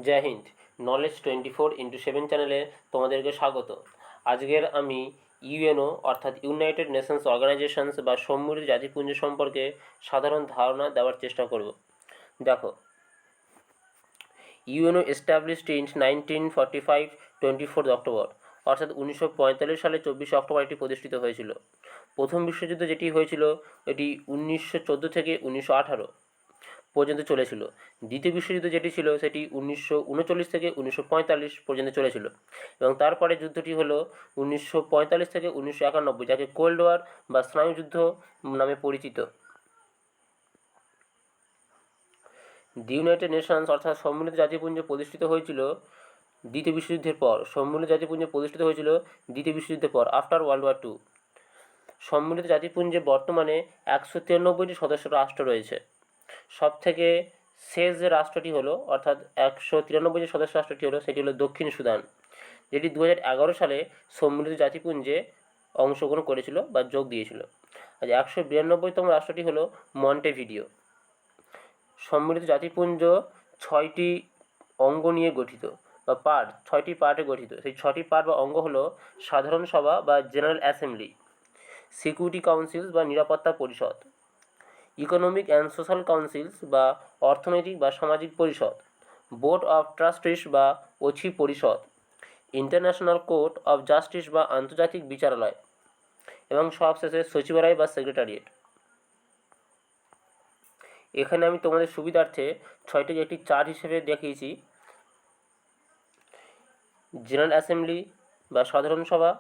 জয় Hind. Knowledge 24x7 চ্যানেলে তোমাদেরকে স্বাগত। আজকের আমি ইউএনও অর্থাৎ ইউনাইটেড নেশনস অর্গানাইজেশনস বা সম্মিলিত জাতিপুঞ্জ সম্পর্কে সাধারণ ধারণা দেওয়ার চেষ্টা করব। দেখো, ইউএনও এস্টাবলিশড ইন 1945 24 অক্টোবর, অর্থাৎ 1945 সালে 24 অক্টোবর এটি প্রতিষ্ঠিত হয়েছিল। প্রথম বিশ্বযুদ্ধ যেটি হয়েছিল এটি 1914 থেকে 1918 পর্যন্ত চলেছিল। দ্বিতীয় বিশ্বযুদ্ধ যেটি ছিল সেটি 1939 থেকে 1945 পর্যন্ত চলেছিল, এবং তারপরে যুদ্ধটি হলো 1945 থেকে 1991, যাকে কোল্ড ওয়ার বা স্নায়ুযুদ্ধ নামে পরিচিত। দি ইউনাইটেড নেশনস অর্থাৎ সম্মিলিত জাতিপুঞ্জ প্রতিষ্ঠিত হয়েছিল দ্বিতীয় বিশ্বযুদ্ধের পর। সম্মিলিত জাতিপুঞ্জ প্রতিষ্ঠিত হয়েছিল দ্বিতীয় বিশ্বযুদ্ধের পর, আফটার ওয়ার্ল্ড ওয়ার 2। সম্মিলিত জাতিপুঞ্জে বর্তমানে 193টি সদস্য রাষ্ট্র রয়েছে। সবথেকে শেষ যে রাষ্ট্রটি হলো, অর্থাৎ 193 যে সদস্য রাষ্ট্রটি হলো, সেটি হলো দক্ষিণ সুদান, যেটি 2011 সালে সম্মিলিত জাতিপুঞ্জে অংশগ্রহণ করেছিল বা যোগ দিয়েছিল। আজ 192তম রাষ্ট্রটি হলো মন্টেভিডিও। সম্মিলিত জাতিপুঞ্জ 6টি অঙ্গ নিয়ে গঠিত বা পার্ট, 6টি পার্টে গঠিত। সেই 6টি পার্ট বা অঙ্গ হলো সাধারণ সভা বা জেনারেল অ্যাসেম্বলি, সিকিউরিটি কাউন্সিলস বা নিরাপত্তা পরিষদ, ইকোনমিক অ্যান্ড সোশ্যাল কাউন্সিলস বা অর্থনৈতিক বা সামাজিক পরিষদ, বোর্ড অফ ট্রাস্টিস বা অছি পরিষদ, ইন্টারন্যাশনাল কোর্ট অফ জাস্টিস বা আন্তর্জাতিক বিচারালয়, এবং সবশেষে সচিবালয় বা সেক্রেটারিয়েট। এখানে আমি তোমাদের সুবিধার্থে 6টি একটি চার্ট হিসেবে দেখিয়েছি। জেনারেল অ্যাসেম্বলি বা সাধারণ সভা,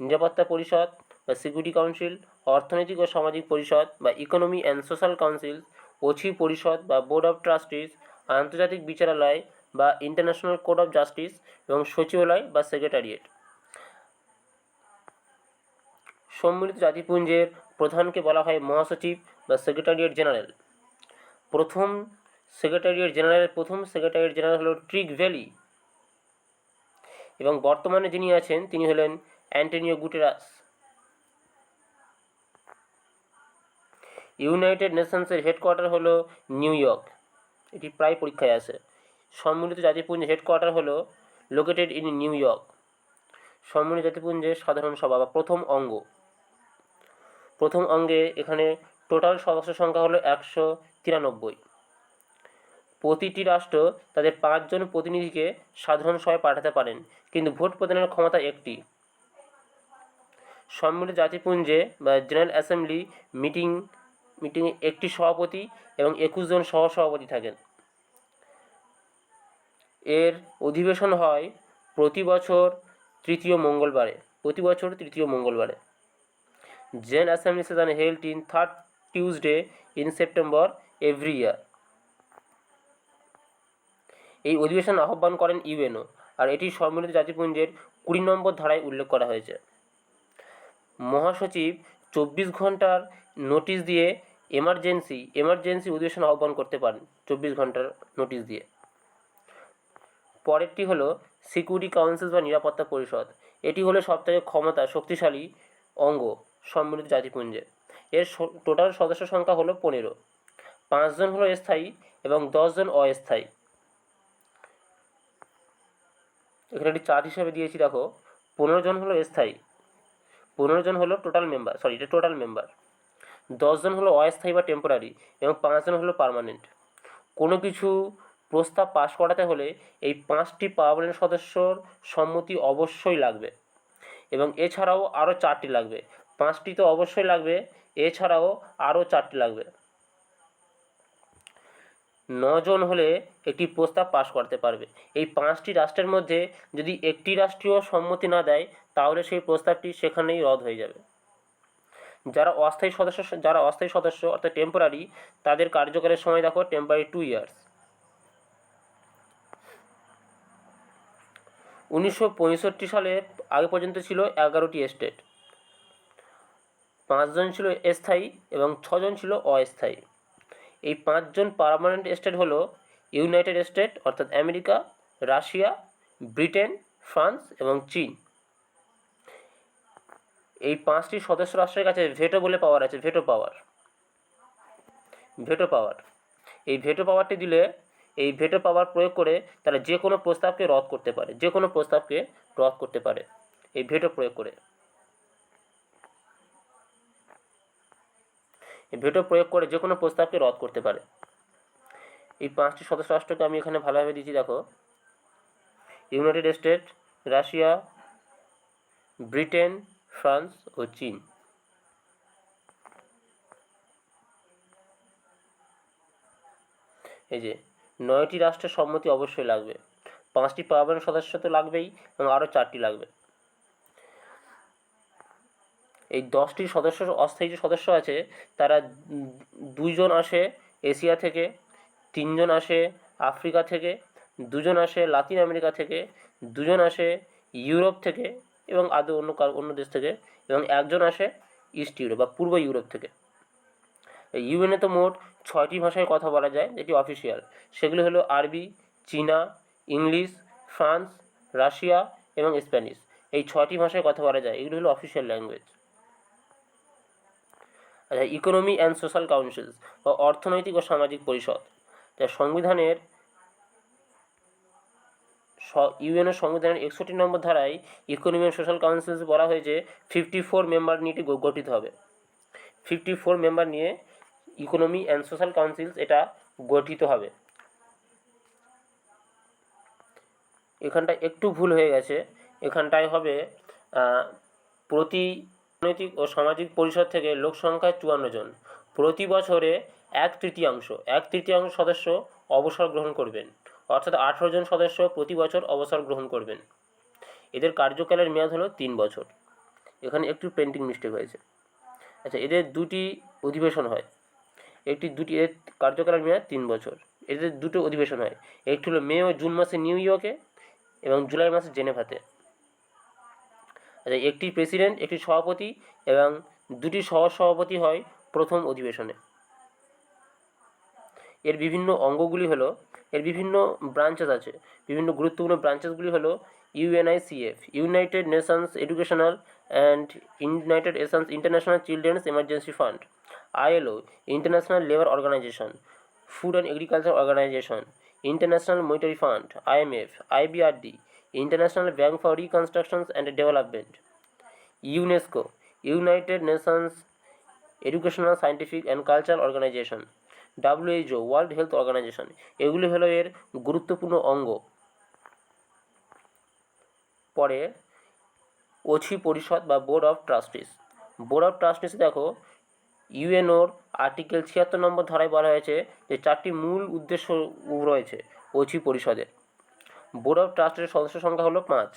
নিরাপত্তা পরিষদ বা সিকিউরিটি কাউন্সিল, অর্থনৈতিক ও সামাজিক পরিষদ বা ইকোনমি অ্যান্ড সোশ্যাল কাউন্সিল, অছি পরিষদ বা বোর্ড অফ ট্রাস্টিস, আন্তর্জাতিক বিচারালয় বা ইন্টারন্যাশনাল কোর্ট অফ জাস্টিস, এবং সচিবালয় বা সেক্রেটারিয়েট। সম্মিলিত জাতিপুঞ্জের প্রধানকে বলা হয় মহাসচিব বা সেক্রেটারিয়েট জেনারেল। প্রথম সেক্রেটারিয়েট জেনারেল হলো ট্রিক ভ্যালি, এবং বর্তমানে যিনি আছেন তিনি হলেন অ্যান্টোনিও গুটেরাস। ইউনাইটেড নেশনসের হেডকোয়ার্টার হলো নিউ ইয়র্ক, এটি প্রায় পরীক্ষায় আসে। সম্মিলিত জাতিপুঞ্জের হেডকোয়ার্টার হলো লোকেটেড ইন নিউ ইয়র্ক। সম্মিলিত জাতিপুঞ্জের সাধারণ সভা বা প্রথম অঙ্গে এখানে টোটাল সদস্য সংখ্যা হলো 193। প্রতিটি রাষ্ট্র তাদের 5 জন প্রতিনিধিকে সাধারণ সভায় পাঠাতে পারেন, কিন্তু ভোট প্রদানের ক্ষমতা একটি। সম্মিলিত জাতিপুঞ্জে বা জেনারেল অ্যাসেম্বলি মিটিংয়ে একটি সভাপতি এবং 21 জন সহসভাপতি থাকেন। এর অধিবেশন হয় প্রতি বছর তৃতীয় মঙ্গলবারে। General assembly session held in third Tuesday in September every year. এই অধিবেশন আহ্বান করেন ইউএনও, আর এটি সম্মিলিত জাতিপুঞ্জের 20 নম্বর ধারায় উল্লেখ করা হয়েছে। মহাসচিব 24 ঘন্টার নোটিশ দিয়ে এমার্জেন্সি অধিবেশন আহ্বান করতে পারেন, 24 ঘন্টার নোটিশ দিয়ে। পরেরটি হলো সিকিউরিটি কাউন্সিল বা নিরাপত্তা পরিষদ। এটি হলো সবথেকে শক্তিশালী অঙ্গ সম্মিলিত জাতিপুঞ্জে। এর টোটাল সদস্য সংখ্যা হলো 15। 5 জন হলো স্থায়ী এবং 10 জন অস্থায়ী। এখানে একটি চার্ট হিসেবে দিয়েছি, দেখো। 15 জন হলো স্থায়ী, 15 জন হলো টোটাল মেম্বার, 10 জন হলো অস্থায়ী বা টেম্পোরারি, এবং 5 জন হলো পার্মানেন্ট। কোনো কিছু প্রস্তাব পাশ করাতে হলে এই 5টি পার্মানেন্ট সদস্যর সম্মতি অবশ্যই লাগবে, এবং এছাড়াও আরও 4টি লাগবে। 5টি তো অবশ্যই লাগবে, এছাড়াও আরও 4টি লাগবে। 9 জন হলে একটি প্রস্তাব পাশ করতে পারবে। এই 5টি রাষ্ট্রের মধ্যে যদি একটি রাষ্ট্রীয় সম্মতি না দেয়, তাহলে সেই প্রস্তাবটি সেখানেই রদ হয়ে যাবে। যারা অস্থায়ী সদস্য অর্থাৎ টেম্পোরারি, তাদের কার্যকালের সময় দেখো টেম্পোরারি 2 ইয়ার্স। 1965 সালে আগে পর্যন্ত ছিল 11টি স্টেট। 5 জন ছিল স্থায়ী এবং 6 জন ছিল অস্থায়ী। এই 5 জন পার্মানেন্ট স্টেট হলো ইউনাইটেড স্টেট অর্থাৎ আমেরিকা, রাশিয়া, ব্রিটেন, ফ্রান্স এবং চীন। এই 5টি সদস্য রাষ্ট্রের কাছে ভেটো পাওয়ার এই ভেটো পাওয়ারটি দিলে এই ভেটো পাওয়ার প্রয়োগ করে তারা যে কোনো প্রস্তাবকে রদ করতে পারে, যে কোনো প্রস্তাবকে রদ করতে পারে এই ভেটো প্রয়োগ করে। এই ভেটো প্রয়োগ করে যে কোনো প্রস্তাবকে রদ করতে পারে। এই 5টি সদস্য রাষ্ট্রকে আমি এখানে ভালোভাবে দিচ্ছি, দেখো। United State, Russia, Britain, France ও চীন। এই যে 9টি রাষ্ট্রের সম্মতি অবশ্যই লাগবে, 5টি পার্মানেন্ট সদস্য তো লাগবেই এবং আরও 4টি লাগবে। এই 10টি সদস্য, অস্থায়ী যে সদস্য আছে তারা 2 জন আসে এশিয়া থেকে, 3 জন আসে আফ্রিকা থেকে, 2 জন আসে লাতিন আমেরিকা থেকে, 2 জন আসে ইউরোপ থেকে এবং আদৌ অন্য দেশ থেকে, এবং 1 জন আসে ইস্ট ইউরোপ বা পূর্ব ইউরোপ থেকে। ইউএনএ তো মোট 6টি ভাষায় কথা বলা যায় যেটি অফিসিয়াল, সেগুলি হলো আরবি, চীনা, ইংলিশ, ফ্রান্স, রাশিয়া এবং স্প্যানিশ। এই 6টি ভাষায় কথা বলা যায়, এগুলি হলো অফিসিয়াল ল্যাঙ্গুয়েজ। আচ্ছা, ইকোনমি অ্যান্ড সোশ্যাল কাউন্সিল বা অর্থনৈতিক ও সামাজিক পরিষদ, যা সংবিধানের ইউএনএর সংবিধানের 61 নম্বর ধারায় ইকোনমি অ্যান্ড সোশ্যাল কাউন্সিল বলা হয়েছে 54 মেম্বার নিয়ে গঠিত হবে। 54 মেম্বার নিয়ে ইকোনমি অ্যান্ড সোশ্যাল কাউন্সিল এটা গঠিত হবে। এখানটায় একটু ভুল হয়ে গেছে, এখানটায় হবে প্রতি অর্থনৈতিক ও সামাজিক পরিষদ থেকে লোক সংখ্যা 54 জন, প্রতি বছরে 1/3 সদস্য অবসর গ্রহণ করবেন, অর্থাৎ 18 জন সদস্য প্রতি বছর অবসর গ্রহণ করবেন। এদের কার্যকালের মেয়াদ হলো 3 বছর। এখানে একটু প্রিন্টিং মিস্টেক হয়েছে। আচ্ছা, এদের 2টি অধিবেশন হয়, এর কার্যকালের মেয়াদ 3 বছর। এদের 2টো অধিবেশন হয়, একটি হলো মে ও জুন মাসে নিউ ইয়র্কে এবং জুলাই মাসে জেনেভাতে। আচ্ছা, একটি প্রেসিডেন্ট, একটি সভাপতি এবং 2টি সহসভাপতি হয় প্রথম অধিবেশনে। এর বিভিন্ন অঙ্গগুলি হলো, এর বিভিন্ন ব্রাঞ্চেস আছে, বিভিন্ন গুরুত্বপূর্ণ ব্রাঞ্চেসগুলি হলো UNICF, United Nations Educational and United Nations International Children's Emergency Fund, ILO, International Labour Organisation, Food and Agriculture Organisation, International Monetary Fund, IMF, IBRD, International Bank for Reconstruction and Development, UNESCO, United Nations Educational Scientific and Cultural Organisation, WHO, World Health Organisation. এগুলি হলো এর গুরুত্বপূর্ণ অঙ্গ। পরে ওছি পরিষদ বা board of trustees. Board of trustees দেখো, ইউএনওর আর্টিকেল 76 নম্বর ধারায় বলা হয়েছে যে 4টি মূল উদ্দেশ্য রয়েছে ওছি পরিষদের। বোর্ড অফ ট্রাস্টের সদস্য সংখ্যা হলো 5।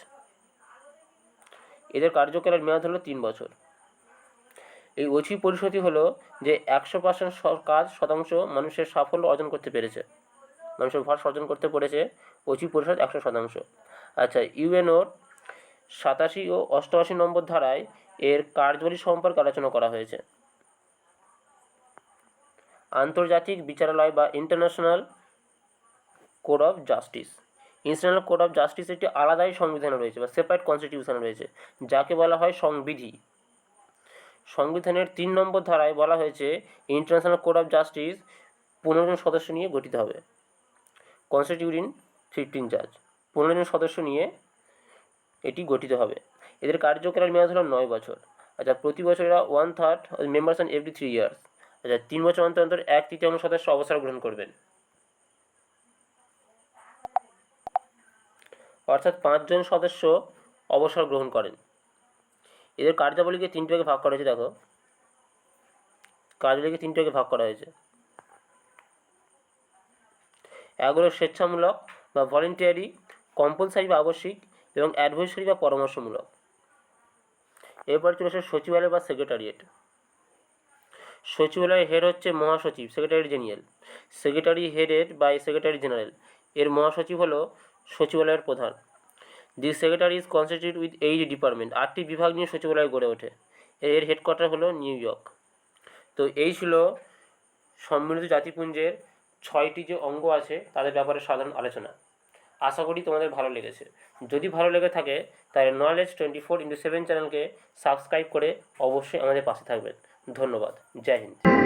এদের কার্যকালের মেয়াদ হলো 3 বছর। এই ওছি পরিষদই হলো যে 100% কাজ শতাংশ মানুষের সাফল্য অর্জন করতে পেরেছে, মানুষের ভর অর্জন করতে পেরেছে ওছি পরিষদ 100%। আচ্ছা, ইউএনওর 87 ও 88 নম্বর ধারায় এর কার্যাবলী সম্পর্কে আলোচনা করা হয়েছে। আন্তর্জাতিক বিচারালয় বা international code of justice. International code of justice একটি আলাদাই সংবিধান রয়েছে বা সেপারেট কনস্টিটিউশন রয়েছে, যাকে বলা হয় সংবিধি। সংবিধানের 3 নম্বর ধারায় বলা হয়েছে ইন্টারন্যাশনাল কোড অফ জাস্টিস 15 জন সদস্য নিয়ে গঠিত হবে, কনস্টিটিউটিং 15 জাজ, 15 জন সদস্য নিয়ে এটি গঠিত হবে। এদের কার্যকালের মেয়াদ হলো 9 বছর। আচ্ছা, প্রতি বছর এরা 1/3 মেম্বার্স অ্যান্ড এভরি 3 ইয়ার্স। আচ্ছা, 3 বছর অন্তর অন্তর 1/3 সদস্য অবসর গ্রহণ করবেন, অর্থাৎ 5 জন সদস্য অবসর গ্রহণ করেন। এদের কার্যাবলীকে 3টি ভাগে ভাগ করা হয়েছে, দেখো কার্যাবলীকে 3টি ভাগে ভাগ করা হয়েছে। এগুলো স্বেচ্ছামূলক বা ভলেন্টিয়ারি, কম্পালসারি বা আবশ্যিক এবং অ্যাডভাইসারি বা পরামর্শমূলক। এরপর চলে আসে সচিবালয় বা সেক্রেটারিয়েট। সচিবালয়ের হেড হচ্ছে মহাসচিব, secretary general. Secretary headed by secretary general. এর মহাসচিব হলো সচিবালয়ের প্রধান। The secretary is constitute with 8 department. 8টি বিভাগ নিয়ে সচিবালয় গড়ে ওঠে। এর হেডকোয়ার্টার হলো নিউ ইয়র্ক। তো এই ছিল সম্মিলিত জাতিপুঞ্জের 6টি যে অঙ্গ আছে তাদের ব্যাপারে সাধারণ আলোচনা। আশা করি তোমাদের ভালো লেগেছে। যদি ভালো লেগে থাকে তাহলে নলেজ 24x7 চ্যানেলকে সাবস্ক্রাইব করে অবশ্যই আমাদের পাশে থাকবেন। ধন্যবাদ। জয় হিন্দ।